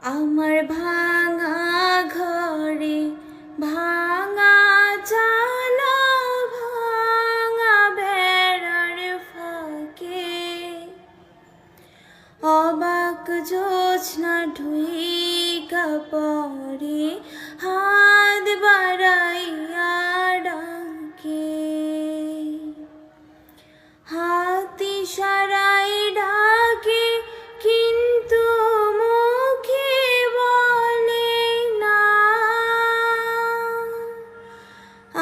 আমার ভাঙা ঘরে ভাঙা জানা ভাঙা বেড়ার ফাঁকে অবাক জোছনা ঢুইকা পড়ে হাত বাড়াইয়া ডাকে হাত ইশারায় ডাকে কিন্তু মুখে বলে না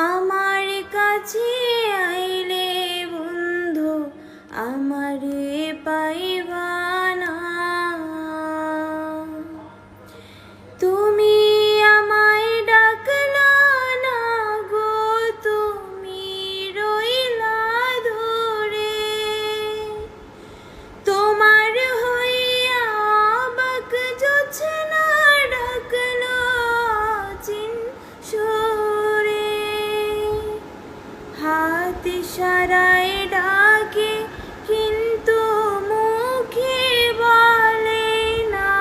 আমার কাছে আইলে বন্ধু আমারে পাইবা না তুমি আমায় ডাকলা না গো তুমি রইলা দূরে তোমার হইয়া অবাক জোছনা ডাকলো চিন সুরে হাত ইশারায় ডাকে কিন্তু মুখে বলে না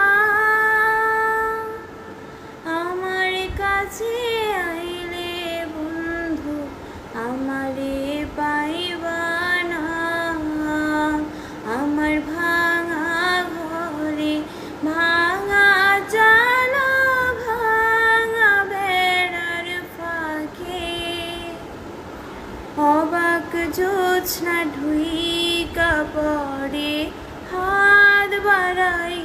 আমার কাছে আইলে বন্ধু আমারে পাইবা না আমার ভাঙা ঘরে ভাঙা জানা ভাঙা বেড়ার ফাঁকে অবাক জোছনা ঢুইকা পড়ে হাত বাড়াই